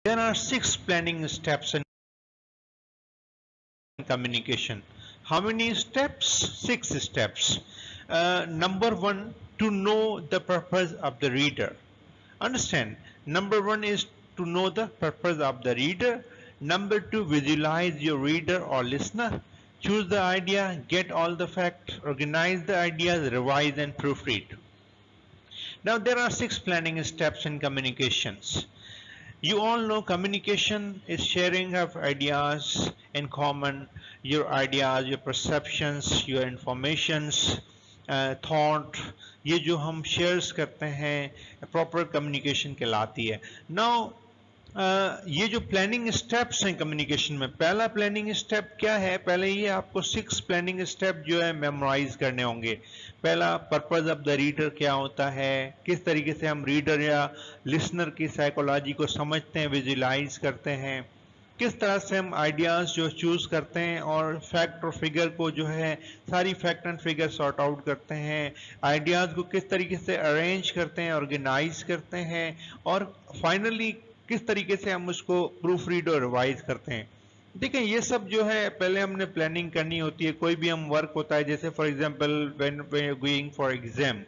There are 6 planning steps in communication. How many steps? 6 steps. Number 1, to know the purpose of the reader. Understand? Number 1 is to know the purpose of the reader. Number 2, visualize your reader or listener. Choose the idea, get all the facts, organize the ideas, revise and proofread. Now there are 6 planning steps in communications. You all know communication is sharing of ideas in common, your ideas, your perceptions, your informations, thought, ये जो हम shares करते हैं proper communication कहलाती है. Now ये जो planning steps हैं कम्युनिकेशन में, पहला प्लानिंग स्टेप क्या है? पहले ये आपको 6 प्लानिंग स्टेप जो है मेमोराइज करने होंगे. पहला, पर्पस ऑफ द रीडर क्या होता है, किस तरीके से हम रीडर या लिसनर की साइकोलॉजी को समझते हैं, विजुलाइज करते हैं, किस तरह से हम आइडियाज जो चूज करते हैं और फैक्ट और फिगर को जो है सारी fact and figure sort out करते हैं, आइडियाज को किस तरीके से अरेंज करते हैं, ऑर्गेनाइज करते हैं, और फाइनली किस तरीके से हम उसको प्रूफ रीड और रिवाइज करते हैं. देखिए ये सब जो है पहले हमने प्लानिंग करनी होती है. कोई भी हम वर्क होता है, जैसे for example when we are going for exam,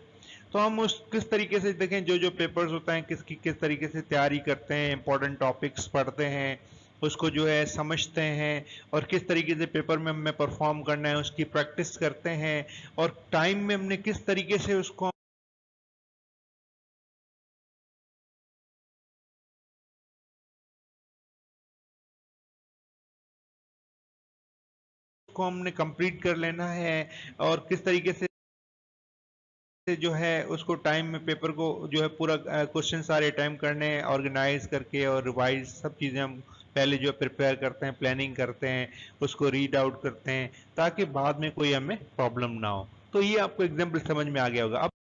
तो हम उस किस तरीके से देखें, जो जो पेपर्स होता है किसकी किस तरीके से तैयारी करते हैं, इंपॉर्टेंट टॉपिक्स पढ़ते हैं, उसको जो है समझते हैं, और किस तरीके से पेपर में हमें परफॉर्म करना है उसकी प्रैक्टिस करते हैं, और टाइम में हमने किस तरीके से उसको हमने कंप्लीट कर लेना है, और किस तरीके से जो है उसको टाइम में पेपर को जो है पूरा क्वेश्चन सारे टाइम करने, ऑर्गेनाइज करके और रिवाइज सब चीज़ें हम पहले जो प्रिपेयर करते हैं, प्लानिंग करते हैं, उसको रीड आउट करते हैं, ताकि बाद में कोई हमें प्रॉब्लम ना हो. तो ये आपको एग्जाम्पल समझ में आ गया होगा. अब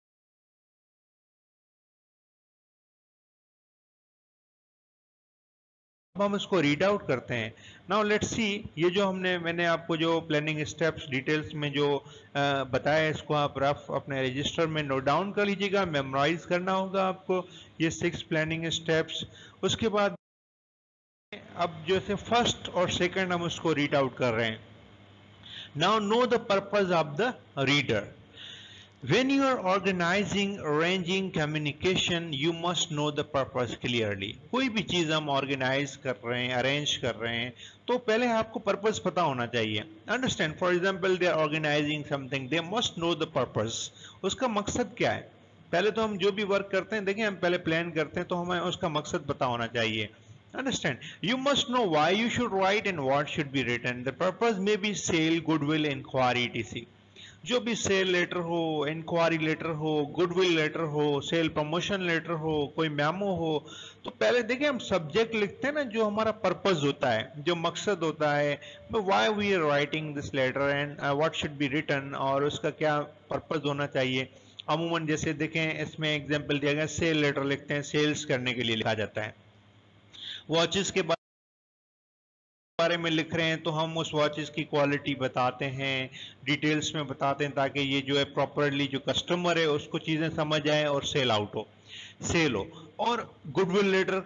हम इसको रीड आउट करते हैं. नाउ लेट्स सी, ये जो मैंने आपको जो प्लानिंग स्टेप्स डिटेल्स में जो बताया, इसको आप रफ अपने रजिस्टर में नोट डाउन कर लीजिएगा, मेमोराइज करना होगा आपको ये 6 प्लानिंग स्टेप्स. उसके बाद अब जैसे फर्स्ट और सेकंड हम उसको रीड आउट कर रहे हैं. Now no the purpose of the reader. When you are organizing, arranging communication, you must know the purpose clearly. कोई भी चीज़ हम ऑर्गेनाइज कर रहे हैं, अरेंज कर रहे हैं, तो पहले आपको पर्पस पता होना चाहिए. Understand? For example they are organizing something, they must know the purpose. उसका मकसद क्या है? पहले तो हम जो भी वर्क करते हैं, देखिए हम पहले प्लान करते हैं, तो हमें उसका मकसद पता होना चाहिए. Understand? You must know why you should write and what should be written. The purpose may be sale, goodwill, inquiry, etc. जो भी सेल लेटर हो, इंक्वायरी लेटर हो, गुडविल लेटर हो, सेल प्रमोशन लेटर हो, कोई मैमो हो, तो पहले देखिए हम सब्जेक्ट लिखते हैं ना, जो हमारा पर्पस होता है, जो मकसद होता है, why we are writing this letter and what should be written, और उसका क्या पर्पस होना चाहिए. अमूमन जैसे देखें इसमें एग्जांपल दिया गया, सेल लेटर लिखते हैं, सेल्स करने के लिए लिखा जाता है. वॉचेस के बारे में लिख रहे हैं, तो हम उस वॉचेस की क्वालिटी बताते हैं, डिटेल्स में बताते हैं, ताकि ये जो है प्रॉपरली जो कस्टमर है उसको चीज़ें समझ आए और सेल आउट हो, सेल हो. और गुडविल लेटर,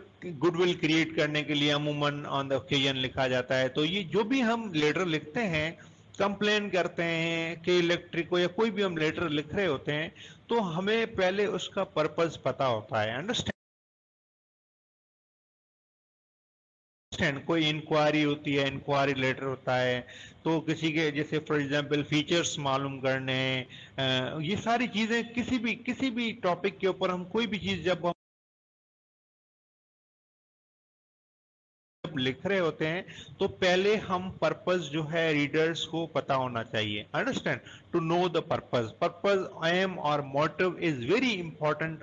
गुडविल क्रिएट करने के लिए अमूमन ऑन द ओकेजन लिखा जाता है. तो ये जो भी हम लेटर लिखते हैं, कंप्लेन करते हैं कि इलेक्ट्रिक को, या कोई भी हम लेटर लिख रहे होते हैं, तो हमें पहले उसका पर्पस पता होता है. अंडरस्टैंड? कोई इंक्वायरी होती है, इंक्वायरी लेटर होता है, तो किसी के जैसे फॉर एग्जांपल फीचर्स मालूम करने, ये सारी चीज़ें किसी भी टॉपिक के ऊपर हम कोई भी चीज़ जब हम लिख रहे होते हैं, तो पहले हम पर्पस जो है रीडर्स को पता होना चाहिए. Understand? To know the purpose. Purpose, aim और motive is very important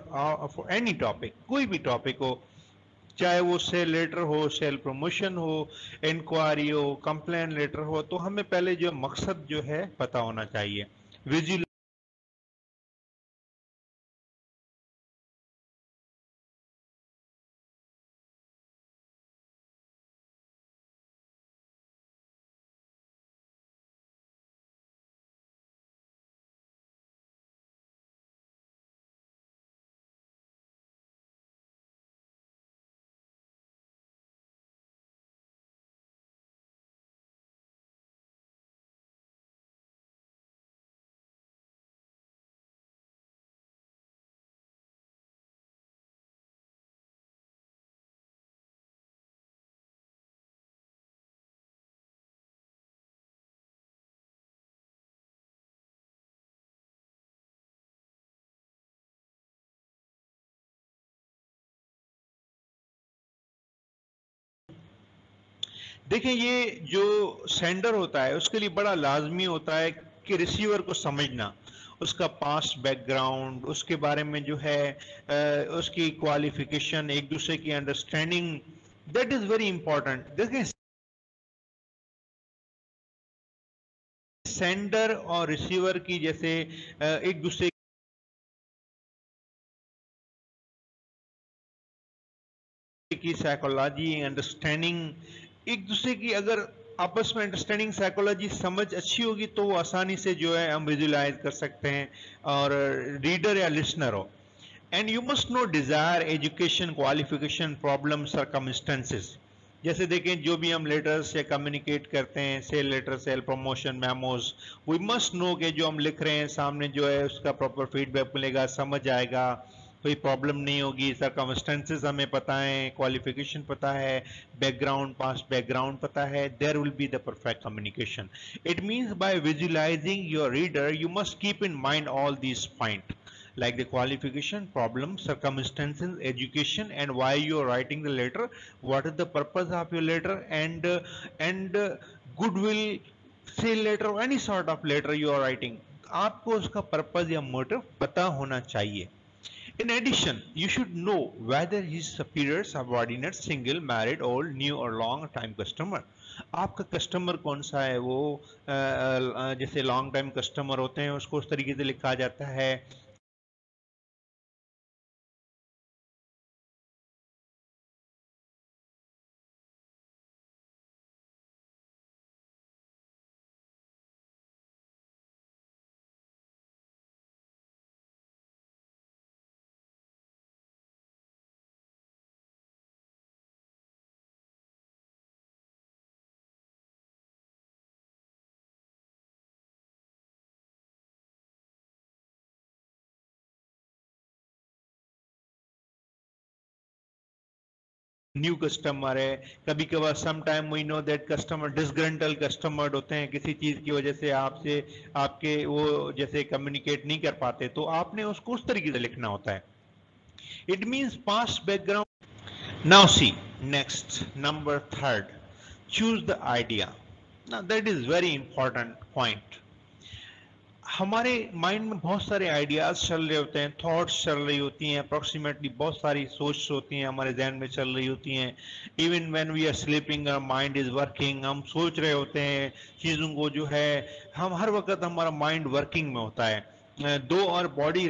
for any topic. कोई भी टॉपिक हो, चाहे वो सेल लेटर हो, सेल प्रमोशन हो, इंक्वायरी हो, कंप्लेन लेटर हो, तो हमें पहले जो मकसद जो है पता होना चाहिए. विजुअल देखिए ये जो सेंडर होता है उसके लिए बड़ा लाजमी होता है कि रिसीवर को समझना, उसका पास्ट बैकग्राउंड, उसके बारे में जो है उसकी क्वालिफिकेशन, एक दूसरे की understanding, that is very important. देखिए सेंडर और रिसीवर की जैसे एक दूसरे की साइकोलॉजी अंडरस्टैंडिंग, एक दूसरे की अगर आपस में अंडरस्टैंडिंग साइकोलॉजी समझ अच्छी होगी तो वो आसानी से जो है हम विजुलाइज कर सकते हैं, और रीडर या लिसनर हो। And you must know desire, education, qualification, problem, circumstances. जैसे देखें जो भी हम लेटर्स या कम्युनिकेट करते हैं, sale letter, sale promotion, memos, we must know कि जो हम लिख रहे हैं सामने जो है उसका प्रॉपर फीडबैक मिलेगा, समझ आएगा, कोई प्रॉब्लम नहीं होगी, सरकमस्टेंसेस हमें पता है, क्वालिफिकेशन पता है, बैकग्राउंड, पास्ट बैकग्राउंड पता है, there will be the perfect communication. It means by visualizing your reader you must keep in mind all these point, like the qualification, problem, circumstances, education, and why you are writing the letter, what is the purpose of your letter, and goodwill, say letter or any sort of letter you are writing, आपको उसका purpose या motive पता होना चाहिए। In addition, you should know whether his superior, subordinate, single, married, old, new or long time customer। आपका customer कौन सा है, वो जैसे लॉन्ग टाइम कस्टमर होते हैं उसको उस तरीके से लिखा जाता है। न्यू कस्टमर है, कभी कभार some time we know that customer disgruntled customer होते हैं, किसी चीज की वजह से आपसे आपके वो जैसे कम्युनिकेट नहीं कर पाते, तो आपने उसको उस तरीके से लिखना होता है। It means past background. Now see next, number third, choose the idea. Now that is very important point. हमारे माइंड में बहुत सारे आइडियाज चल रहे होते हैं, थॉट्स चल रही होती हैं, अप्रोक्सीमेटली बहुत सारी सोच होती हैं हमारे जहन में चल रही होती हैं। Even when we are sleeping our mind is working, हम सोच रहे होते हैं चीज़ों को जो है, हम हर वक्त हमारा माइंड वर्किंग में होता है। दो और बॉडी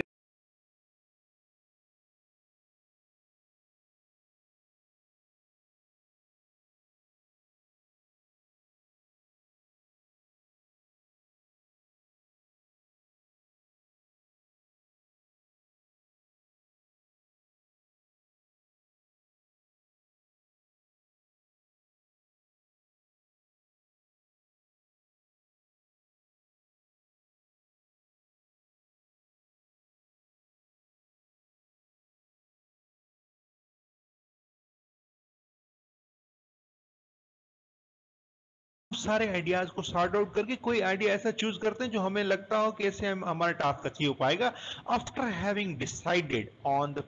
सारे आइडियाज को सॉर्ट आउट करके कोई आइडिया ऐसा चूज करते हैं जो हमें लगता हो कि इससे हम हमारा टास्क अचीव हो पाएगा। After having decided on the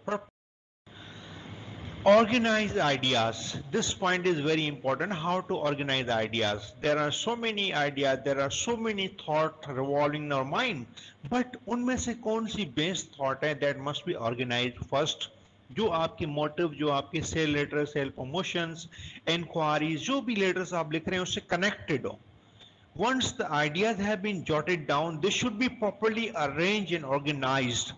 organize ideas, this point is very important, how to organize ideas. There are so many ideas, there are so many thoughts revolving in our mind, but उनमें से कौन सी best thought है that must be organized first, जो आपके motive, जो आपके sale letter, sale promotions, inquiries, जो भी लेटर्स आप लिख रहे हैं उससे कनेक्टेड हो। Once the ideas have been jotted down, they should be properly arranged and organized.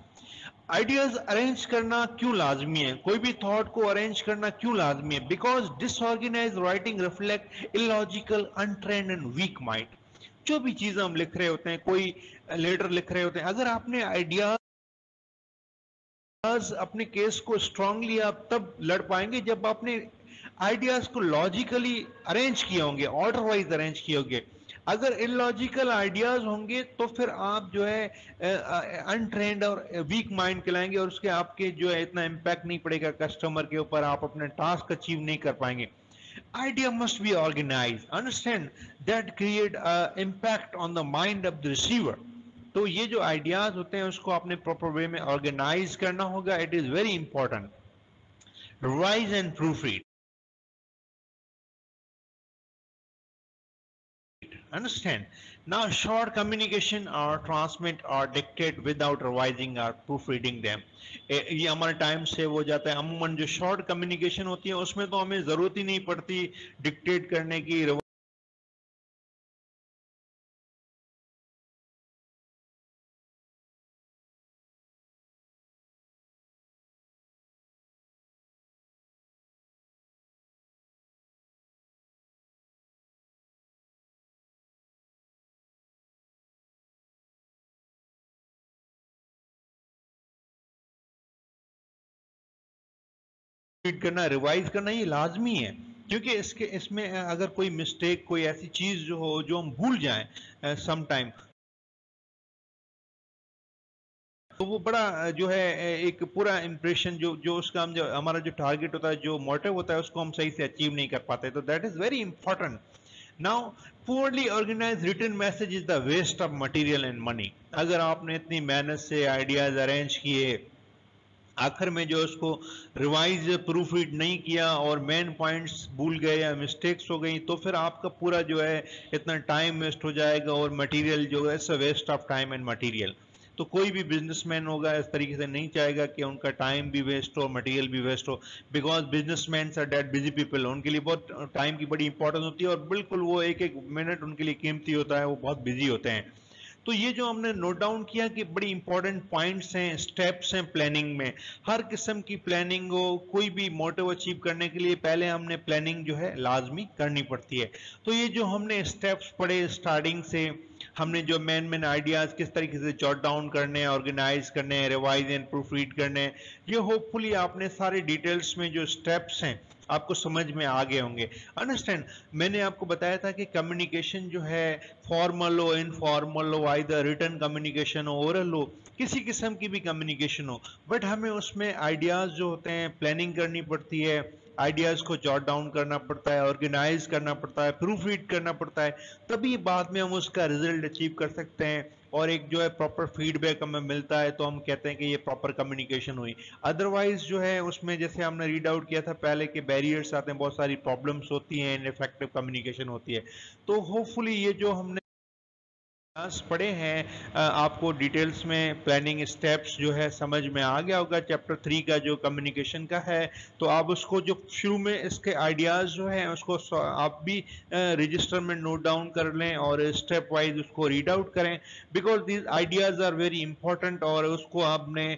Ideas arrange करना क्यों लाजमी है, कोई भी थॉट को अरेंज करना क्यों लाजमी है? Because disorganize writing reflect illogical, untrained and weak mind. जो भी चीजें हम लिख रहे होते हैं, कोई लेटर लिख रहे होते हैं, अगर आपने आइडियाज अपने केस को स्ट्रांगली आप तब लड़ पाएंगे जब आपने आइडियाज को लॉजिकली अरेंज किए होंगे, ऑर्डर वाइज अरेंज किए होंगे। अगर इलॉजिकल आइडियाज होंगे तो फिर आप जो है अनट्रेंड और वीक माइंड कहलाएंगे, और उसके आपके जो है इतना इम्पैक्ट नहीं पड़ेगा कस्टमर के ऊपर, आप अपने टास्क अचीव नहीं कर पाएंगे। Idea must be organized. Understand that create impact on the mind of the receiver. तो ये जो आइडियाज होते हैं उसको आपने प्रॉपर वे में ऑर्गेनाइज करना होगा। It is very important. Revise and proof read. Understand? Now, short communication or transmit or dictate without revising or proofreading them. ये हमारे टाइम सेव हो जाता है. अमूमन जो शॉर्ट कम्युनिकेशन होती है उसमें तो हमें जरूरत ही नहीं पड़ती डिक्टेट करने की. रीड करना, रिवाइज करना ये लाजमी है, क्योंकि इसमें अगर कोई मिस्टेक, कोई ऐसी चीज जो हो जो हम भूल जाएं सम टाइम, तो वो बड़ा जो है एक पूरा इंप्रेशन जो जो उसका हम जो हमारा जो टारगेट होता है, जो मोटिव होता है, उसको हम सही से अचीव नहीं कर पाते. तो that is very important. Now, poorly organized written message is the waste of material and money. अगर आपने इतनी मेहनत से आइडियाज अरेंज किए, आखिर में जो उसको रिवाइज प्रूफ रीड नहीं किया और मेन पॉइंट्स भूल गए या मिस्टेक्स हो गई, तो फिर आपका पूरा जो है इतना टाइम वेस्ट हो जाएगा और मटेरियल जो है it's a waste of time and material. तो कोई भी बिजनेसमैन होगा इस तरीके से नहीं चाहेगा कि उनका टाइम भी वेस्ट हो, मटेरियल भी वेस्ट हो, because businessman are that busy people. उनके लिए बहुत टाइम की बड़ी इंपॉर्टेंस होती है और बिल्कुल वो एक एक मिनट उनके लिए कीमती होता है, वो बहुत बिजी होते हैं. तो ये जो हमने नोट डाउन किया कि बड़ी इंपॉर्टेंट पॉइंट्स हैं, स्टेप्स हैं प्लानिंग में. हर किस्म की प्लानिंग हो, कोई भी मोटिव अचीव करने के लिए पहले हमने प्लानिंग जो है लाजमी करनी पड़ती है. तो ये जो हमने स्टेप्स पढ़े स्टार्टिंग से, हमने जो मेन मेन आइडियाज किस तरीके से जॉट डाउन करने हैं, ऑर्गेनाइज करने हैं, रिवाइज एंड प्रूफ रीड करने हैं, ये होपफुली आपने सारे डिटेल्स में जो स्टेप्स हैं आपको समझ में आ गए होंगे. अंडरस्टैंड? मैंने आपको बताया था कि कम्युनिकेशन जो है फॉर्मल हो, इनफॉर्मल हो, आइदर रिटन कम्युनिकेशन हो, ओरल हो, किसी किस्म की भी कम्युनिकेशन हो, बट हमें उसमें आइडियाज जो होते हैं प्लानिंग करनी पड़ती है, आइडियाज को जॉट डाउन करना पड़ता है, ऑर्गेनाइज करना पड़ता है, प्रूफ रीड करना पड़ता है, तभी बाद में हम उसका रिजल्ट अचीव कर सकते हैं. और एक जो है प्रॉपर फीडबैक हमें मिलता है तो हम कहते हैं कि ये प्रॉपर कम्युनिकेशन हुई. अदरवाइज जो है उसमें जैसे हमने रीड आउट किया था पहले के बैरियर्स आते हैं, बहुत सारी प्रॉब्लम्स होती हैं, इनफेक्टिव कम्युनिकेशन होती है. तो होपफुली ये जो हमने क्लास पढ़े हैं, आपको डिटेल्स में प्लानिंग स्टेप्स जो है समझ में आ गया होगा. चैप्टर 3 का जो कम्युनिकेशन का है, तो आप उसको जो शुरू में इसके आइडियाज जो हैं उसको आप भी रजिस्टर में नोट डाउन कर लें और स्टेप वाइज उसको रीड आउट करें, because these ideas are very important. और उसको आपने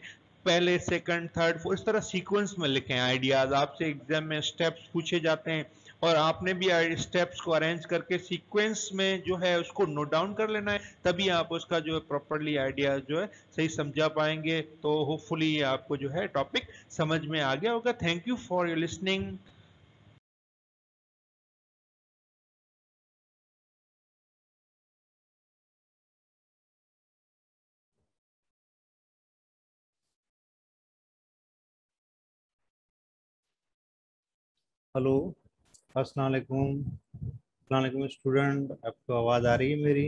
पहले, सेकंड, थर्ड, फोर्थ, इस तरह सीक्वेंस में लिखें आइडियाज. आपसे एग्जाम में स्टेप्स पूछे जाते हैं और आपने भी स्टेप्स को अरेंज करके सीक्वेंस में जो है उसको नोट डाउन कर लेना है, तभी आप उसका जो है प्रॉपरली आइडिया जो है सही समझा पाएंगे. तो होपफुली आपको जो है टॉपिक समझ में आ गया होगा. Thank you for your listening. Hello, अस्सलाम वालेकुम. अस्सलाम वालेकुम स्टूडेंट, आपको आवाज़ आ रही है मेरी?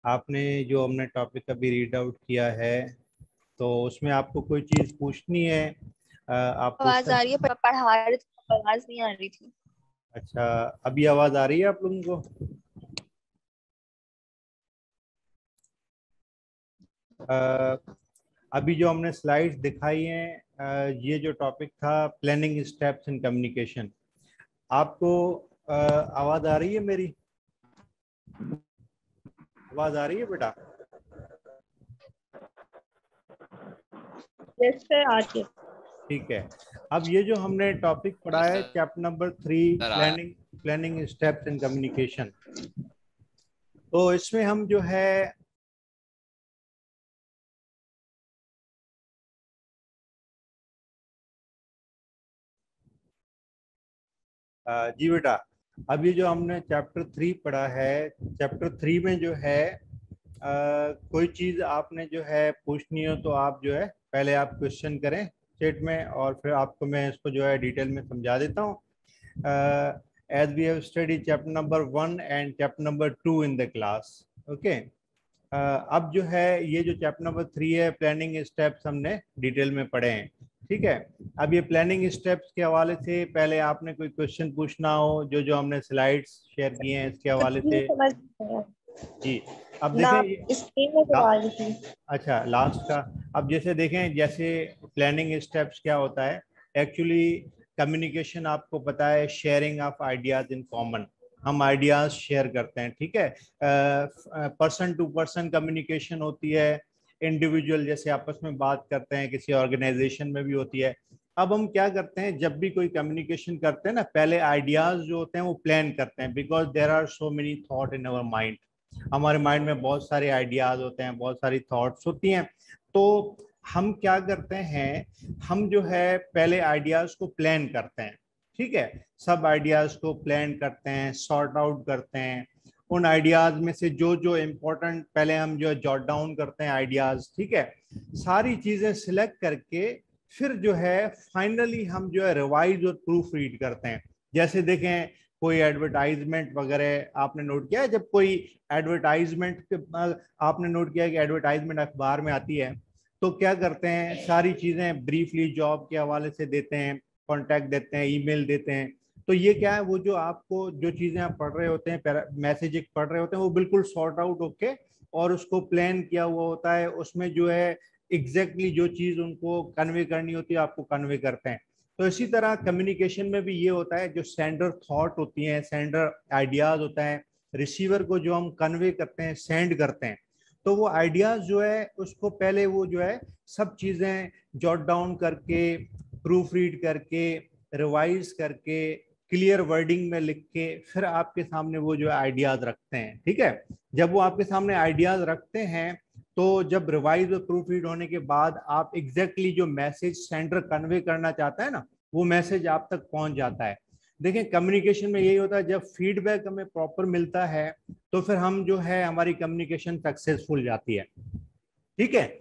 आपने जो हमने टॉपिक अभी रीड आउट किया है, तो उसमें आपको कोई चीज़ पूछनी है? आप पूछ आवाज आ रही है, सकते. पर पढ़ा रहे थे तो आवाज नहीं आ रही थी. अच्छा, अभी आवाज़ आ रही है आप लोगों को? अ, अभी जो हमने स्लाइड्स दिखाई हैं, ये जो टॉपिक था प्लानिंग स्टेप्स इन कम्युनिकेशन, आपको आवाज़ आ रही है मेरी? आवाज़ आ रही है बेटा? यस सर, आ रही है. ठीक है. अब ये जो हमने टॉपिक पढ़ा है chapter number 3, planning planning steps in communication, तो इसमें हम जो है जी बेटा, अब ये जो हमने चैप्टर 3 पढ़ा है, चैप्टर 3 में जो है कोई चीज़ आपने जो है पूछनी हो तो आप जो है पहले आप क्वेश्चन करें चैट में, और फिर आपको मैं इसको जो है डिटेल में समझा देता हूँ. As we have study chapter number 1 and chapter number 2 in the class. Okay. अब जो है ये जो चैप्टर नंबर 3 है, प्लानिंग स्टेप्स, हमने डिटेल में पढ़े हैं. ठीक है। अब ये प्लानिंग स्टेप्स के हवाले से पहले आपने कोई क्वेश्चन पूछना हो, जो हमने स्लाइड्स शेयर किए हैं इसके हवाले ये से। समझ नहीं आया। जी अब ना देखें स्क्रीन में तो आ रही थी। अच्छा लास्ट का। अब जैसे देखें, जैसे प्लानिंग स्टेप्स क्या होता है एक्चुअली, कम्युनिकेशन आपको पता है, sharing of ideas in common, हम आइडियाज शेयर करते हैं, ठीक है। पर्सन टू पर्सन कम्युनिकेशन होती है, इंडिविजुअल जैसे आपस में बात करते हैं, किसी ऑर्गेनाइजेशन में भी होती है। अब हम क्या करते हैं, जब भी कोई कम्युनिकेशन करते हैं ना, पहले आइडियाज जो होते हैं वो प्लान करते हैं, because there are so many thought in our mind. हमारे माइंड में बहुत सारे आइडियाज होते हैं, बहुत सारी थॉट्स होती हैं। तो हम क्या करते हैं, हम जो है पहले आइडियाज को प्लान करते हैं, ठीक है। सब आइडियाज को प्लान करते हैं, सॉर्ट आउट करते हैं। उन आइडियाज में से जो जो इम्पोर्टेंट पहले हम जो है जॉट डाउन करते हैं आइडियाज, ठीक है। सारी चीजें सिलेक्ट करके फिर जो है फाइनली हम जो है रिवाइज और प्रूफ रीड करते हैं। जैसे देखें, कोई एडवर्टाइजमेंट वगैरह आपने नोट किया है, जब कोई एडवर्टाइजमेंट आपने नोट किया है कि एडवर्टाइजमेंट अखबार में आती है, तो क्या करते हैं, सारी चीजें ब्रीफली जॉब के हवाले से देते हैं, कॉन्टैक्ट देते हैं, ईमेल देते हैं। तो ये क्या है, वो जो आपको जो चीजें आप पढ़ रहे होते हैं, मैसेज पढ़ रहे होते हैं, वो बिल्कुल सॉर्ट आउट होके और उसको प्लान किया हुआ होता है। उसमें जो है एग्जैक्टली जो चीज उनको कन्वे करनी होती है आपको कन्वे करते हैं। तो इसी तरह कम्युनिकेशन में भी ये होता है, जो सेंडर थॉट होती हैं, सेंडर आइडियाज होता है, रिसीवर को जो हम कन्वे करते हैं, सेंड करते हैं, तो वो आइडियाज जो है उसको पहले वो जो है सब चीजें जॉट डाउन करके, प्रूफ रीड करके, रिवाइज करके, क्लियर वर्डिंग में लिख के फिर आपके सामने वो जो है आइडियाज रखते हैं, ठीक है। जब वो आपके सामने आइडियाज रखते हैं, तो जब रिवाइज और प्रूफ रीड होने के बाद आप एग्जैक्टली जो मैसेज सेंडर कन्वे करना चाहता है ना, वो मैसेज आप तक पहुंच जाता है। देखिए कम्युनिकेशन में यही होता है, जब फीडबैक हमें प्रॉपर मिलता है तो फिर हम जो है हमारी कम्युनिकेशन सक्सेसफुल जाती है, ठीक है।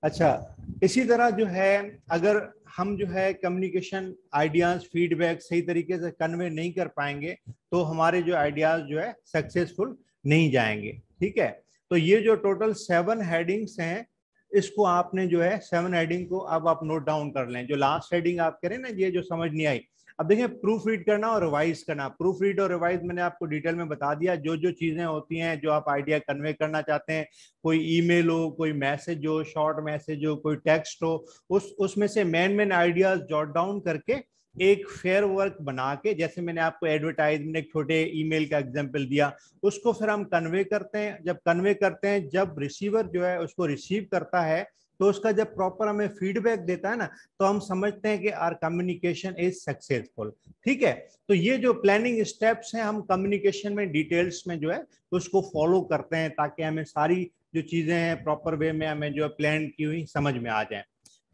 अच्छा, इसी तरह जो है अगर हम जो है कम्युनिकेशन आइडियाज फीडबैक सही तरीके से कन्वे नहीं कर पाएंगे, तो हमारे जो आइडियाज जो है सक्सेसफुल नहीं जाएंगे, ठीक है। तो ये जो टोटल 7 हेडिंग्स हैं, इसको आपने जो है 7 हेडिंग को अब आप नोट डाउन कर लें। जो लास्ट हेडिंग आप करें ना, ये जो समझ नहीं आई, अब देखिए प्रूफ रीड करना और रिवाइज करना। प्रूफ रीड और रिवाइज मैंने आपको डिटेल में बता दिया, जो जो चीजें होती हैं जो आप आइडिया कन्वे करना चाहते हैं, कोई ईमेल हो, कोई मैसेज हो, शॉर्ट मैसेज हो, कोई टेक्स्ट हो, उसमें से मेन आइडियाज जॉट डाउन करके एक फेयर वर्क बना के, जैसे मैंने आपको एडवर्टाइजमेंट एक छोटे ईमेल का एग्जांपल दिया, उसको फिर हम कन्वे करते हैं। जब कन्वे करते हैं, जब रिसीवर जो है उसको रिसीव करता है, तो उसका जब प्रॉपर हमें फीडबैक देता है ना, तो हम समझते हैं कि आवर कम्युनिकेशन इज सक्सेसफुल, ठीक है। तो ये जो प्लानिंग स्टेप्स हैं, हम कम्युनिकेशन में डिटेल्स में जो है उसको फॉलो करते हैं, ताकि हमें सारी जो चीजें हैं प्रॉपर वे में हमें जो प्लान की हुई समझ में आ जाए,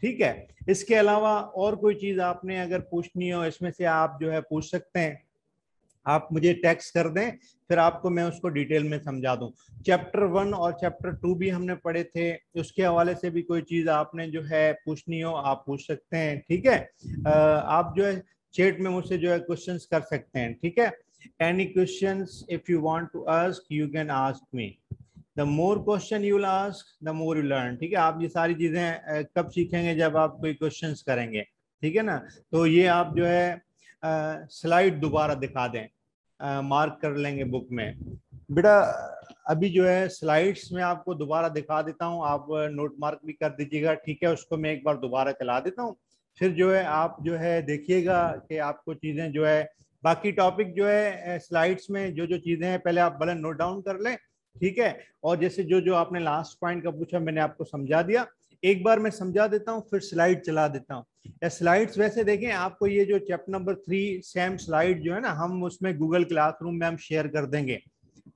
ठीक है। इसके अलावा और कोई चीज आपने अगर पूछनी हो इसमें से, आप जो है पूछ सकते हैं। आप मुझे टेक्स्ट कर दें, फिर आपको मैं उसको डिटेल में समझा दूं। चैप्टर 1 और चैप्टर 2 भी हमने पढ़े थे, उसके हवाले से भी कोई चीज आपने जो है पूछनी हो आप पूछ सकते हैं, ठीक है। आप जो है चैट में मुझसे जो है क्वेश्चंस कर सकते हैं, ठीक है। Any questions if you want to ask, you can ask me. The more question you will ask, the more you learn, ठीक है। आप ये सारी चीजें कब सीखेंगे, जब आप कोई क्वेश्चंस करेंगे, ठीक है ना। तो ये आप जो है स्लाइड दोबारा दिखा दें, मार्क कर लेंगे बुक में। बेटा अभी जो है स्लाइड्स में आपको दोबारा दिखा देता हूँ, आप नोट मार्क भी कर दीजिएगा, ठीक है। उसको मैं एक बार दोबारा चला देता हूँ, फिर जो है आप जो है देखिएगा कि आपको चीजें जो है, बाकी टॉपिक जो है स्लाइड्स में जो जो चीजें हैं पहले आप भले नोट डाउन कर लें, ठीक है। और जैसे जो जो आपने लास्ट पॉइंट का पूछा मैंने आपको समझा दिया, एक बार मैं समझा देता हूँ फिर स्लाइड चला देता हूँ। या स्लाइड्स वैसे देखें, आपको ये जो चैप्टर नंबर 3 सेम स्लाइड जो है ना, हम उसमें गूगल क्लासरूम में हम शेयर कर देंगे,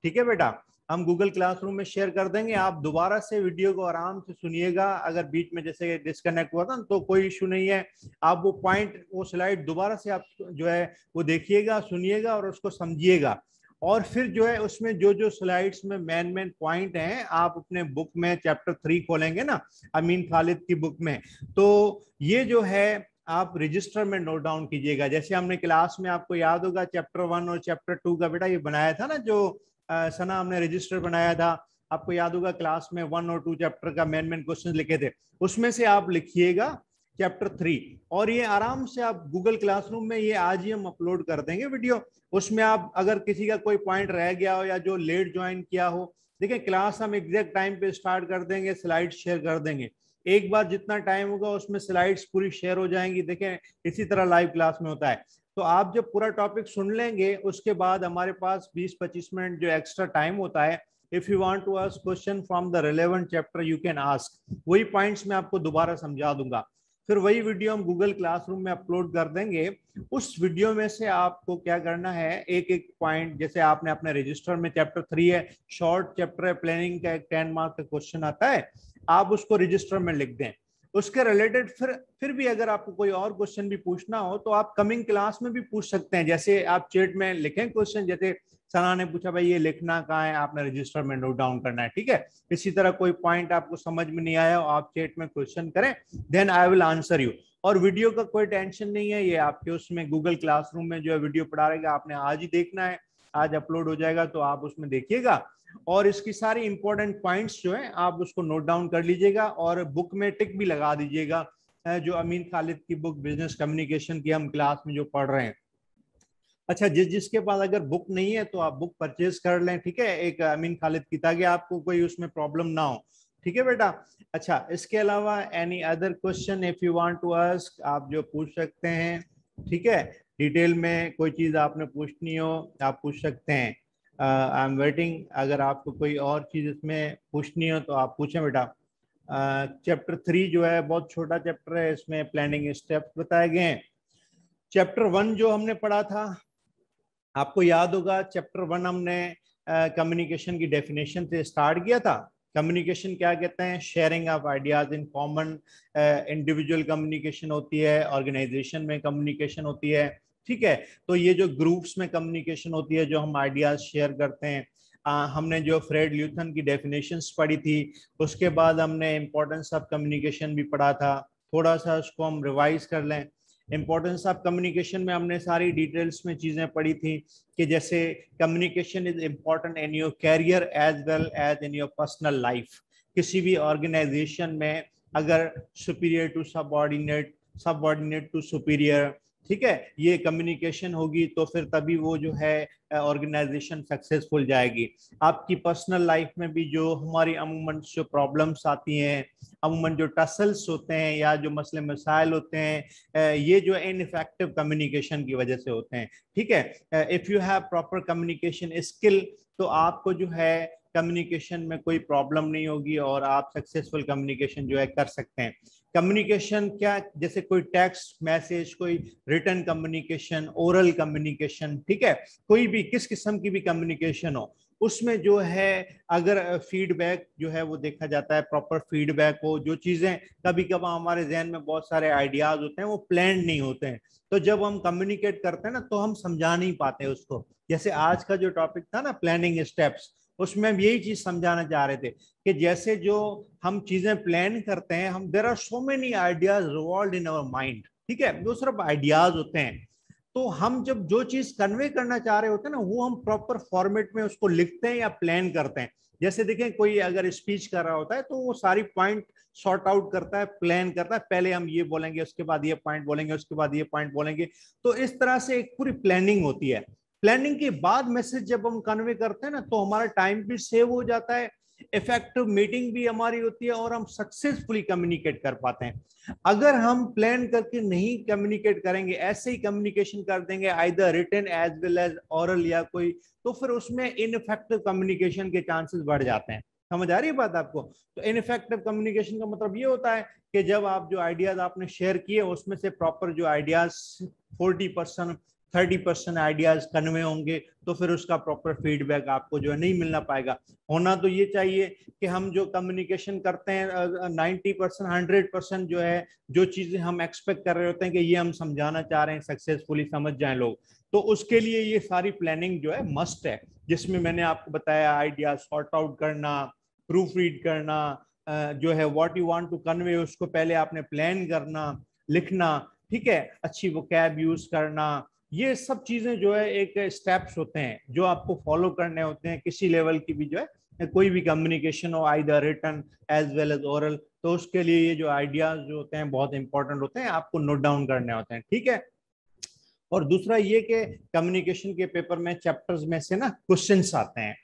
ठीक है बेटा। हम गूगल क्लासरूम में शेयर कर देंगे, आप दोबारा से वीडियो को आराम से सुनिएगा। अगर बीच में जैसे डिस्कनेक्ट हुआ था तो कोई इशू नहीं है, आप वो पॉइंट वो स्लाइड दोबारा से आप जो है वो देखिएगा, सुनिएगा और उसको समझिएगा। और फिर जो है उसमें जो जो स्लाइड्स में मेन पॉइंट हैं, आप अपने बुक में चैप्टर 3 खोलेंगे ना, अमीन खालिद की बुक में, तो ये जो है आप रजिस्टर में नोट डाउन कीजिएगा। जैसे हमने क्लास में आपको याद होगा चैप्टर 1 और चैप्टर 2 का बेटा ये बनाया था ना, जो सना हमने रजिस्टर बनाया था, आपको याद होगा क्लास में 1 और 2 चैप्टर का मेन क्वेश्चन लिखे थे, उसमें से आप लिखिएगा चैप्टर 3। और ये आराम से आप गूगल क्लासरूम में ये आज ही हम अपलोड कर देंगे वीडियो। उसमें आप अगर किसी का कोई पॉइंट रह गया हो या जो लेट ज्वाइन किया हो, देखिए क्लास हम एग्जैक्ट टाइम पे स्टार्ट कर देंगे, स्लाइड शेयर कर देंगे। एक बार जितना टाइम होगा उसमें स्लाइड्स पूरी शेयर हो जाएंगी। देखें इसी तरह लाइव क्लास में होता है। तो आप जब पूरा टॉपिक सुन लेंगे उसके बाद हमारे पास 20-25 मिनट जो एक्स्ट्रा टाइम होता है, if you want to ask question from the relevant chapter you can ask. वही पॉइंट्स मैं आपको दोबारा समझा दूंगा। फिर वही वीडियो हम गूगल क्लासरूम में अपलोड कर देंगे। उस वीडियो में से आपको क्या करना है, एक एक पॉइंट, जैसे आपने अपने रजिस्टर में चैप्टर 3 है, शॉर्ट चैप्टर है, प्लानिंग का एक 10 मार्क का क्वेश्चन आता है, आप उसको रजिस्टर में लिख दें। उसके रिलेटेड फिर भी अगर आपको कोई और क्वेश्चन भी पूछना हो तो आप कमिंग क्लास में भी पूछ सकते हैं। जैसे आप चैट में लिखें क्वेश्चन, जैसे सना ने पूछा भाई ये लिखना कहाँ है, आपने रजिस्टर में नोट डाउन करना है, ठीक है। इसी तरह कोई पॉइंट आपको समझ में नहीं आया आप चैट में क्वेश्चन करें, then I will answer you. और वीडियो का कोई टेंशन नहीं है, ये आपके उसमें गूगल क्लासरूम में जो है वीडियो पढ़ा रहेगा, आपने आज ही देखना है, आज अपलोड हो जाएगा तो आप उसमें देखिएगा। और इसकी सारी इंपॉर्टेंट पॉइंट्स जो है आप उसको नोट डाउन कर लीजिएगा और बुक में टिक भी लगा दीजिएगा, जो अमीन खालिद की बुक बिजनेस कम्युनिकेशन की हम क्लास में जो पढ़ रहे हैं। अच्छा, जिसके पास अगर बुक नहीं है तो आप बुक परचेज कर लें, ठीक है, एक अमीन खालिद की, ताकि आपको कोई उसमें प्रॉब्लम ना हो, ठीक है बेटा। अच्छा, इसके अलावा any other question if you want to ask, आप जो पूछ सकते हैं, ठीक है। डिटेल में कोई चीज आपने पूछनी हो आप पूछ सकते हैं। आई एम वेटिंग, अगर आपको कोई और चीज इसमें पूछनी हो तो आप पूछें बेटा। चैप्टर 3 जो है बहुत छोटा चैप्टर है, इसमें प्लानिंग स्टेप्स बताए गए हैं। चैप्टर 1 जो हमने पढ़ा था, आपको याद होगा, चैप्टर 1 हमने कम्युनिकेशन की डेफिनेशन से स्टार्ट किया था। कम्युनिकेशन क्या कहते हैं, sharing of ideas in common. Individual communication होती है, ऑर्गेनाइजेशन में कम्युनिकेशन होती है, ठीक है। तो ये जो ग्रुप्स में कम्युनिकेशन होती है, जो हम आइडियाज शेयर करते हैं। हमने जो फ्रेड ल्यूथन की डेफिनेशंस पढ़ी थी, उसके बाद हमने इंपॉर्टेंस ऑफ कम्युनिकेशन भी पढ़ा था। थोड़ा सा उसको हम रिवाइज कर लें। इंपॉर्टेंस ऑफ कम्युनिकेशन में हमने सारी डिटेल्स में चीजें पढ़ी थी, कि जैसे communication is important in your career as well as in your personal life. किसी भी ऑर्गेनाइजेशन में अगर superior to subordinate, subordinate to superior, ठीक है, ये कम्युनिकेशन होगी तो फिर तभी वो जो है ऑर्गेनाइजेशन सक्सेसफुल जाएगी। आपकी पर्सनल लाइफ में भी जो हमारी अमूमन जो प्रॉब्लम्स आती हैं, अमूमन जो टसल्स होते हैं या जो मसले मसाइल होते हैं, ये जो इनफेक्टिव कम्युनिकेशन की वजह से होते हैं, ठीक है। If you have proper communication skill तो आपको जो है कम्युनिकेशन में कोई प्रॉब्लम नहीं होगी और आप सक्सेसफुल कम्युनिकेशन जो है कर सकते हैं। कम्युनिकेशन क्या, जैसे कोई टेक्स्ट मैसेज, कोई रिटन कम्युनिकेशन, ओरल कम्युनिकेशन, ठीक है, कोई भी किस किस्म की भी कम्युनिकेशन हो, उसमें जो है अगर फीडबैक जो है वो देखा जाता है, प्रॉपर फीडबैक हो। जो चीजें कभी कभार हमारे जहन में बहुत सारे आइडियाज होते हैं वो प्लान नहीं होते हैं, तो जब हम कम्युनिकेट करते हैं ना तो हम समझा नहीं पाते उसको। जैसे आज का जो टॉपिक था ना प्लानिंग स्टेप्स, उसमें हम यही चीज समझाना चाह रहे थे कि जैसे जो हम चीजें प्लान करते हैं, हम there are so many ideas revolve in our mind, ठीक है, वो सिर्फ आइडियाज होते हैं। तो हम जब जो चीज कन्वे करना चाह रहे होते हैं ना, वो हम प्रॉपर फॉर्मेट में उसको लिखते हैं या प्लान करते हैं। जैसे देखें कोई अगर स्पीच कर रहा होता है तो वो सारी पॉइंट सॉर्ट आउट करता है, प्लान करता है, पहले हम ये बोलेंगे, उसके बाद ये पॉइंट बोलेंगे, उसके बाद ये पॉइंट बोलेंगे। तो इस तरह से एक पूरी प्लानिंग होती है। प्लानिंग के बाद मैसेज जब हम कन्वे करते हैं ना तो हमारा टाइम भी सेव हो जाता है, इफेक्टिव मीटिंग भी हमारी होती है और हम सक्सेसफुली कम्युनिकेट कर पाते हैं। अगर हम प्लान करके नहीं कम्युनिकेट करेंगे, ऐसे ही कम्युनिकेशन कर देंगे either written as well as oral या कोई, तो फिर उसमें इनइफेक्टिव कम्युनिकेशन के चांसेस बढ़ जाते हैं। समझ आ रही है बात आपको? तो इनइफेक्टिव कम्युनिकेशन का मतलब ये होता है कि जब आप जो आइडियाज आपने शेयर किए उसमें से प्रॉपर जो आइडियाज 40% 30% आइडियाज कन्वे होंगे, तो फिर उसका प्रॉपर फीडबैक आपको जो है नहीं मिलना पाएगा। होना तो ये चाहिए कि हम जो कम्युनिकेशन करते हैं 90% 100% जो है, जो चीजें हम एक्सपेक्ट कर रहे होते हैं कि ये हम समझाना चाह रहे हैं, सक्सेसफुली समझ जाएं लोग, तो उसके लिए ये सारी प्लानिंग जो है मस्ट है, जिसमें मैंने आपको बताया आइडिया सॉर्ट आउट करना, प्रूफ रीड करना, जो है what you want to convey उसको पहले आपने प्लान करना, लिखना, ठीक है, अच्छी वोकैब यूज करना। ये सब चीजें जो है एक स्टेप्स होते हैं जो आपको फॉलो करने होते हैं किसी लेवल की भी जो है कोई भी कम्युनिकेशन हो, either written as well as oral. तो उसके लिए ये जो आइडियाज जो होते हैं बहुत इंपॉर्टेंट होते हैं, आपको नोट डाउन करने होते हैं, ठीक है। और दूसरा ये कि कम्युनिकेशन के पेपर में चैप्टर्स में से ना क्वेश्चंस आते हैं।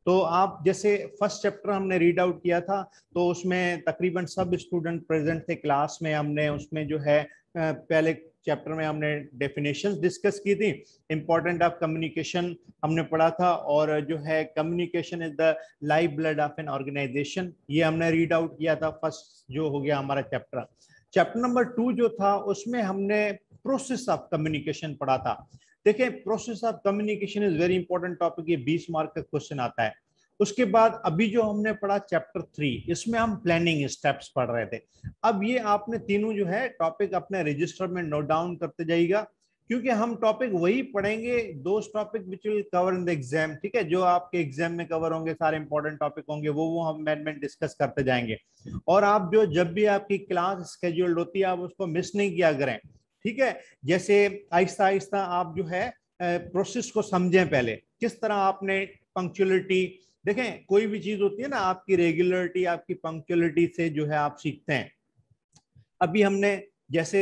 तो आप जैसे फर्स्ट चैप्टर हमने रीड आउट किया था, तो उसमें तकरीबन सब स्टूडेंट प्रेजेंट थे क्लास में। हमने उसमें जो है पहले चैप्टर में हमने डेफिनेशंस डिस्कस की थी, इंपॉर्टेंट ऑफ कम्युनिकेशन हमने पढ़ा था, और जो है communication is the life blood of an organisation, ये हमने रीड आउट किया था फर्स्ट जो हो गया हमारा चैप्टर। चैप्टर नंबर 2 जो था उसमें हमने प्रोसेस ऑफ कम्युनिकेशन पढ़ा था। देखिए process of communication is very important topic, ये 20 मार्क का क्वेश्चन आता है। उसके बाद अभी जो हमने पढ़ा चैप्टर 3, इसमें हम प्लानिंग स्टेप्स पढ़ रहे थे। अब ये आपने तीनों जो है टॉपिक अपने रजिस्टर में नोट डाउन करते जाइएगा, क्योंकि हम टॉपिक वही पढ़ेंगे, दोस्त topic which will cover in the exam, ठीक है, जो आपके एग्जाम में कवर होंगे, सारे इंपॉर्टेंट टॉपिक होंगे, वो हम मैनेजमेंट डिस्कस करते जाएंगे। और आप जो जब भी आपकी क्लास स्केड्यूल्ड होती है आप उसको मिस नहीं किया करें, ठीक है। जैसे आहिस्ता आहिस्ता आप जो है प्रोसेस को समझें, पहले किस तरह आपने पंक्चुअलिटी, देखें कोई भी चीज होती है ना, आपकी रेगुलरिटी आपकी पंक्चुअलिटी से जो है आप सीखते हैं। अभी हमने जैसे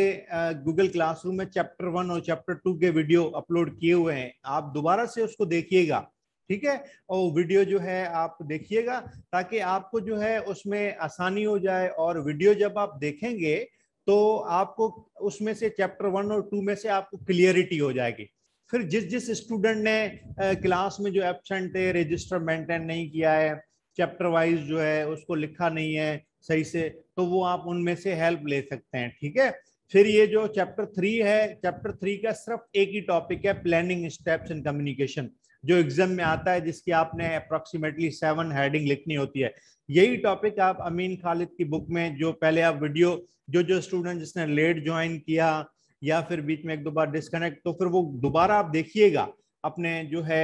गूगल क्लासरूम में चैप्टर 1 और चैप्टर 2 के वीडियो अपलोड किए हुए हैं, आप दोबारा से उसको देखिएगा, ठीक है। और वीडियो जो है आप देखिएगा ताकि आपको जो है उसमें आसानी हो जाए। और वीडियो जब आप देखेंगे तो आपको उसमें से चैप्टर 1 और 2 में से आपको क्लियरिटी हो जाएगी। फिर जिस जिस स्टूडेंट ने क्लास में जो एब्सेंट है, रजिस्टर मेंटेन नहीं किया है, चैप्टर वाइज जो है उसको लिखा नहीं है सही से, तो वो आप उनमें से हेल्प ले सकते हैं, ठीक है। फिर ये जो चैप्टर 3 है, चैप्टर 3 का सिर्फ एक ही टॉपिक है, प्लानिंग स्टेप्स इन कम्युनिकेशन, जो एग्जाम में आता है, जिसकी आपने अप्रोक्सीमेटली 7 हेडिंग लिखनी होती है। यही टॉपिक आप अमीन खालिद की बुक में, जो पहले आप वीडियो जो स्टूडेंट जिसने लेट ज्वाइन किया या फिर बीच में एक दो बार डिस्कनेक्ट, तो फिर वो दोबारा आप देखिएगा अपने जो है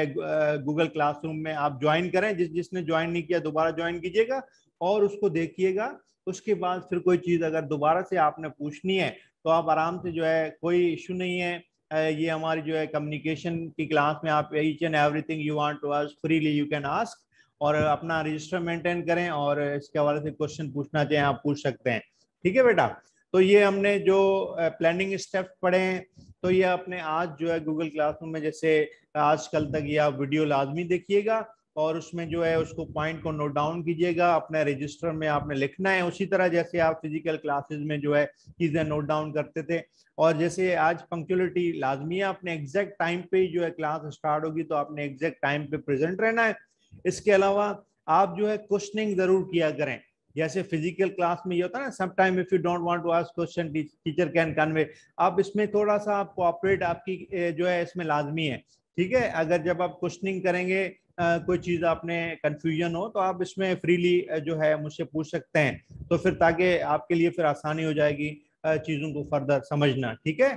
गूगल क्लासरूम में आप ज्वाइन करें, जिसने ज्वाइन नहीं किया दोबारा ज्वाइन कीजिएगा और उसको देखिएगा। उसके बाद फिर कोई चीज अगर दोबारा से आपने पूछनी है तो आप आराम से जो है, कोई इशू नहीं है। ये हमारी जो है कम्युनिकेशन की क्लास में आप each and everything you want to ask freely you can ask, और अपना रजिस्टर मेंटेन करें और इसके हवाले से क्वेश्चन पूछना चाहें आप पूछ सकते हैं, ठीक है बेटा। तो ये हमने जो प्लानिंग स्टेप्स पढ़े हैं, तो ये अपने आज जो है गूगल क्लासरूम में जैसे आजकल तक ये आप वीडियो लाजमी देखिएगा और उसमें जो है उसको पॉइंट को नोट डाउन कीजिएगा, अपने रजिस्टर में आपने लिखना है, उसी तरह जैसे आप फिजिकल क्लासेस में जो है चीजें नोट डाउन करते थे। और जैसे आज पंक्चुअलिटी लाजमी है, अपने एग्जैक्ट टाइम पे जो है क्लास स्टार्ट होगी तो आपने एग्जैक्ट टाइम पे प्रेजेंट रहना है। इसके अलावा आप जो है क्वेश्चनिंग जरूर किया करें। जैसे फिजिकल क्लास में ये होता है ना, some time if you don't want to ask question teacher can convey, आप इसमें थोड़ा सा आप कोऑपरेट आपकी जो है इसमें लाजमी है, ठीक है। अगर जब आप क्वेश्चनिंग करेंगे कोई चीज आपने कंफ्यूजन हो तो आप इसमें फ्रीली जो है मुझसे पूछ सकते हैं, तो फिर ताकि आपके लिए फिर आसानी हो जाएगी चीजों को फर्दर समझना, ठीक है।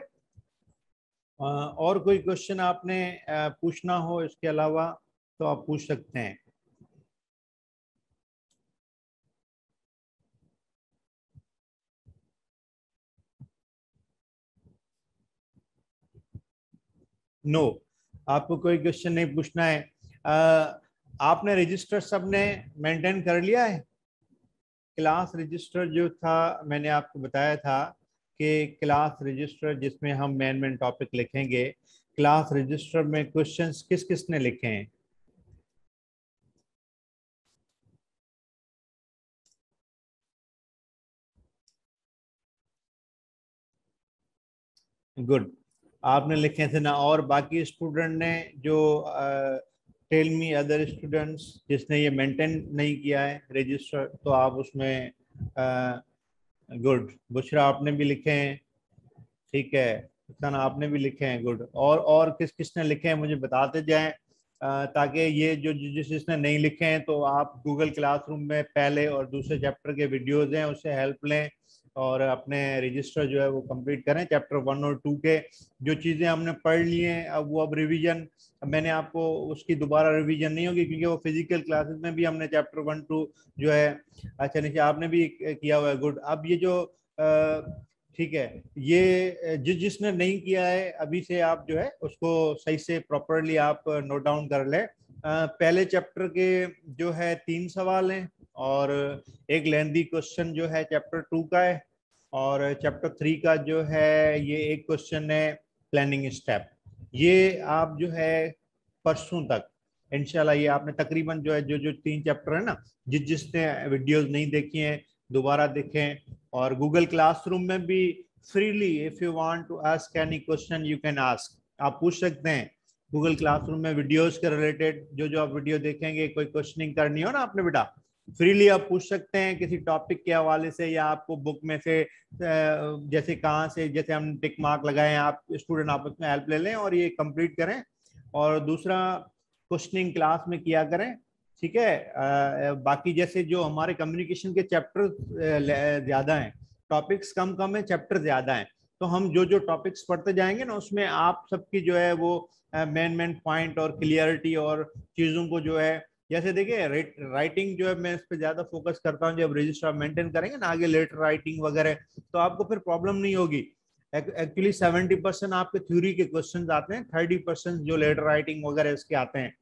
और कोई क्वेश्चन आपने पूछना हो इसके अलावा तो आप पूछ सकते हैं। नो, आपको कोई क्वेश्चन नहीं पूछना है। आपने रजिस्टर सबने मेंटेन कर लिया है? क्लास रजिस्टर जो था मैंने आपको बताया था कि क्लास रजिस्टर जिसमें हम मेन टॉपिक लिखेंगे, क्लास रजिस्टर में क्वेश्चंस किस किस ने लिखे हैं? गुड, आपने लिखे थे ना। और बाकी स्टूडेंट ने जो टेल मी अदर स्टूडेंट्स जिसने ये मेंटेन नहीं किया है रजिस्टर, तो आप उसमें गुड, बुशरा आपने भी लिखे हैं, ठीक है, सन आपने भी लिखे हैं, गुड। और किस किसने लिखे हैं मुझे बताते जाएं, ताकि ये जो जिसने नहीं लिखे हैं तो आप गूगल क्लासरूम में पहले और दूसरे चैप्टर के वीडियोज हैं उससे हेल्प लें और अपने रजिस्टर जो है वो कंप्लीट करें। चैप्टर 1 और 2 के जो चीज़ें हमने पढ़ ली हैं अब वो अब रिवीजन, मैंने आपको उसकी दोबारा रिवीजन नहीं होगी क्योंकि वो फिजिकल क्लासेस में भी हमने चैप्टर 1 2 जो है, अच्छा नीचे आपने भी किया हुआ है, गुड। अब ये जो ठीक है, ये जिसने नहीं किया है अभी से आप जो है उसको सही से प्रॉपरली आप नोट डाउन कर ले। पहले चैप्टर के जो है 3 सवाल हैं, और एक लेंथी क्वेश्चन जो है चैप्टर 2 का है, और चैप्टर 3 का जो है ये एक क्वेश्चन है प्लानिंग स्टेप। ये आप जो है परसों तक इंशाल्लाह, ये आपने तकरीबन जो है जो जो 3 चैप्टर है ना, जिसने वीडियोस नहीं देखी हैं दोबारा देखें। और गूगल क्लासरूम में भी freely if you want to ask any question you can ask, आप पूछ सकते हैं गूगल क्लासरूम में वीडियोस के रिलेटेड। जो जो आप वीडियो देखेंगे, कोई क्वेश्चनिंग करनी हो ना आपने बेटा, फ्रीली आप पूछ सकते हैं किसी टॉपिक के हवाले से, या आपको बुक में से जैसे कहाँ से, जैसे हम टिक मार्क लगाए हैं, आप स्टूडेंट आपस में हेल्प ले लें और ये कंप्लीट करें। और दूसरा क्वेश्चनिंग क्लास में किया करें, ठीक है। बाकी जैसे जो हमारे कम्युनिकेशन के चैप्टर ज्यादा हैं, टॉपिक्स कम कम है, चैप्टर ज्यादा हैं, तो हम जो जो टॉपिक्स पढ़ते जाएंगे ना, उसमें आप सबकी जो है वो मेन पॉइंट और क्लियरिटी और चीजों को जो है, जैसे देखिए राइटिंग जो है मैं इस पे ज्यादा फोकस करता हूँ। जब रजिस्टर आप मेंटेन करेंगे ना आगे लेटर राइटिंग वगैरह, तो आपको फिर प्रॉब्लम नहीं होगी। एक्चुअली 70% आपके थ्योरी के क्वेश्चंस आते हैं, 30% जो लेटर राइटिंग वगैरह इसके आते हैं।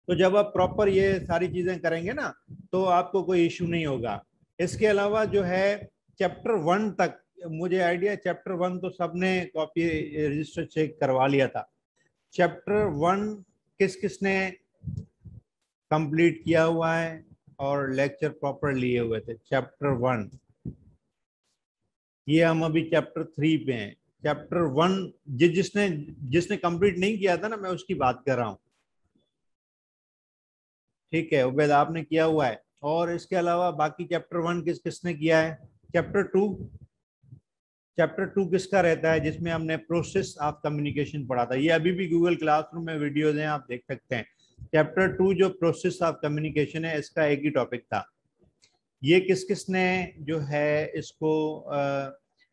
तो जब आप प्रॉपर ये सारी चीजें करेंगे ना, तो आपको कोई इश्यू नहीं होगा। इसके अलावा जो है चैप्टर 1 तक मुझे आइडिया, चैप्टर 1 तो सबने कॉपी रजिस्टर चेक करवा लिया था। चैप्टर 1 किस किसने कंप्लीट किया हुआ है और लेक्चर प्रॉपर लिए हुए थे? चैप्टर 1, ये हम अभी चैप्टर 3 पे हैं। चैप्टर 1 जिसने जिसने कंप्लीट नहीं किया था ना, मैं उसकी बात कर रहा हूँ, ठीक है। उबैद आपने किया हुआ है। और इसके अलावा बाकी चैप्टर 1 किस किसने किया है? चैप्टर 2, चैप्टर 2 किसका रहता है? जिसमें हमने प्रोसेस ऑफ कम्युनिकेशन पढ़ा था। ये अभी भी गूगल क्लासरूम में वीडियोज हैं, आप देख सकते हैं। चैप्टर 2 जो प्रोसेस ऑफ कम्युनिकेशन है, इसका एक ही टॉपिक था। ये किस किसने जो है इसको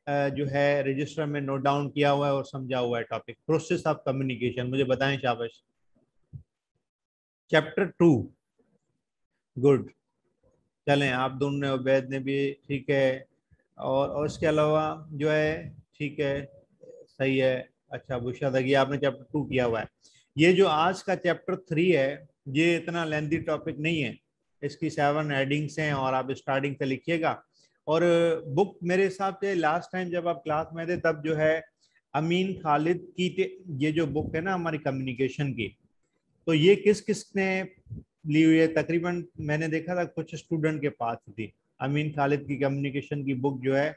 जो है रजिस्टर में नोट डाउन किया हुआ है और समझा हुआ है टॉपिक प्रोसेस ऑफ कम्युनिकेशन? मुझे बताएं, शाबाश। Chapter 2, good. चलें, आप दोनों ने, उबैद ने भी, ठीक है। और इसके अलावा जो है, ठीक है, सही है। अच्छा बुशा था कि आपने चैप्टर 2 किया हुआ है। ये जो आज का चैप्टर 3 है, ये इतना लेंथी टॉपिक नहीं है, इसकी 7 हेडिंग्स हैं और आप स्टार्टिंग से लिखिएगा। और बुक मेरे हिसाब से लास्ट टाइम जब आप क्लास में थे तब जो है अमीन खालिद की ये जो बुक है ना हमारी कम्युनिकेशन की, तो ये किस किस ने ली हुई है? तकरीबन मैंने देखा था कुछ स्टूडेंट के पास थी अमीन खालिद की कम्युनिकेशन की बुक। जो है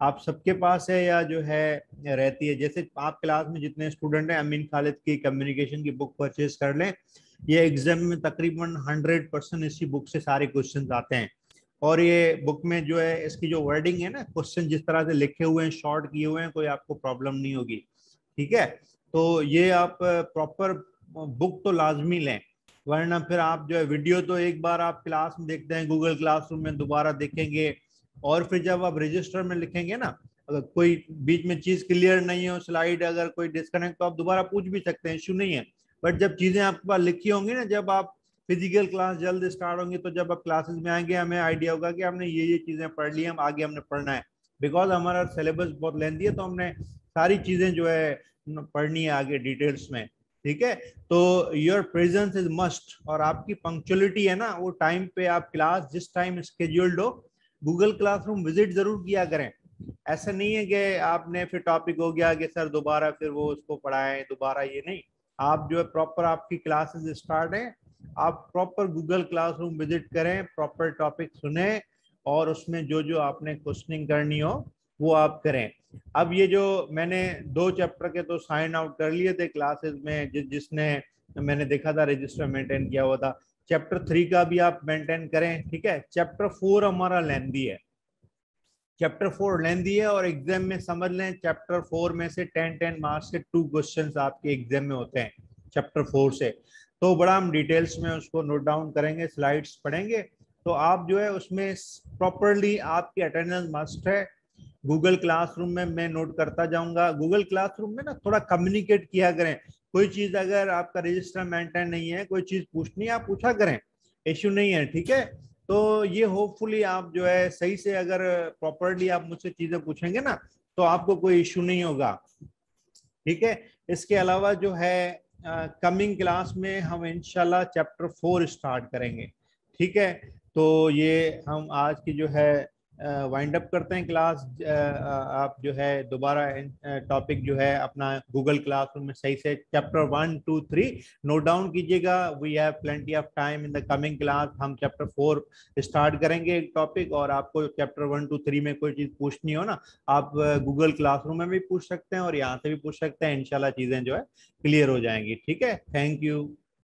आप सबके पास है या जो है रहती है? जैसे आप क्लास में जितने स्टूडेंट हैं, अमीन खालिद की कम्युनिकेशन की बुक परचेज कर लें। ये एग्जाम में तकरीबन 100% इसी बुक से सारे क्वेश्चन आते हैं। और ये बुक में जो है इसकी जो वर्डिंग है ना, क्वेश्चन जिस तरह से लिखे हुए हैं, शॉर्ट किए हुए हैं, कोई आपको प्रॉब्लम नहीं होगी, ठीक है। तो ये आप प्रॉपर बुक तो लाजमी लें, वरना फिर आप जो है वीडियो तो एक बार आप क्लास में देखते हैं, गूगल क्लासरूम में दोबारा देखेंगे, और फिर जब आप रजिस्टर में लिखेंगे ना, अगर कोई बीच में चीज क्लियर नहीं हो, स्लाइड अगर कोई डिस्कनेक्ट, तो आप दोबारा पूछ भी सकते हैं, इश्यू नहीं है। बट जब चीजें आपके पास लिखी होंगी ना, जब आप फिजिकल क्लास जल्द स्टार्ट होंगी, तो जब आप क्लासेस में आएंगे हमें आइडिया होगा कि हमने ये चीजें पढ़ ली, हम आगे हमने पढ़ना है। बिकॉज हमारा सिलेबस बहुत लेंथी है, तो हमने सारी चीजें जो है पढ़नी है आगे डिटेल्स में, ठीक है। तो योर प्रेजेंस इज मस्ट, और आपकी पंक्चुअलिटी है ना, वो टाइम पे आप क्लास जिस टाइम स्केड्यूल्ड हो, गूगल क्लासरूम विजिट जरूर किया करें। ऐसा नहीं है कि आपने फिर टॉपिक हो गया कि सर दोबारा फिर वो उसको पढ़ाएं दोबारा, ये नहीं। आप जो है प्रॉपर आपकी क्लासेस स्टार्ट है, आप प्रॉपर गूगल क्लासरूम विजिट करें, प्रॉपर टॉपिक सुने, और उसमें जो जो आपने क्वेश्चनिंग करनी हो वो आप करें। अब ये जो मैंने 2 चैप्टर के तो साइन आउट कर लिए थे क्लासेस में, जिसने मैंने देखा था रजिस्टर मेंटेन किया हुआ था। चैप्टर 3 का भी आप मेंटेन करें, ठीक है। चैप्टर 4 हमारा लेंथी है, चैप्टर 4 लेंथी है, और एग्जाम में समझ लें चैप्टर 4 में से 10 मार्क्स के 2 क्वेश्चंस आपके एग्जाम में होते हैं चैप्टर 4 से। तो बड़ा हम डिटेल्स में उसको नोट डाउन करेंगे, स्लाइड्स पढ़ेंगे, तो आप जो है उसमें प्रॉपरली आपकी अटेंडेंस मस्ट है। गूगल क्लासरूम में मैं नोट करता जाऊंगा। गूगल क्लासरूम में ना थोड़ा कम्युनिकेट किया करें, कोई चीज अगर आपका रजिस्टर मेंटेन नहीं है, कोई चीज पूछनी है, आप पूछा करें, इश्यू नहीं है, ठीक है। तो ये होपफुली आप जो है सही से अगर प्रॉपरली आप मुझसे चीजें पूछेंगे ना, तो आपको कोई इश्यू नहीं होगा, ठीक है। इसके अलावा जो है कमिंग क्लास में हम इंशाल्लाह चैप्टर 4 स्टार्ट करेंगे, ठीक है। तो ये हम आज की जो है वाइंड अप करते हैं क्लास। आप जो है दोबारा टॉपिक जो है अपना गूगल क्लासरूम में सही से चैप्टर 1 2 3 नोट डाउन कीजिएगा। We have plenty of time in the coming class. हम चैप्टर 4 स्टार्ट करेंगे एक टॉपिक, और आपको चैप्टर 1 2 3 में कोई चीज पूछनी हो ना, आप गूगल क्लासरूम में भी पूछ सकते हैं और यहाँ से भी पूछ सकते हैं। इंशाल्लाह चीजें जो है क्लियर हो जाएंगी। ठीक है, थैंक यू।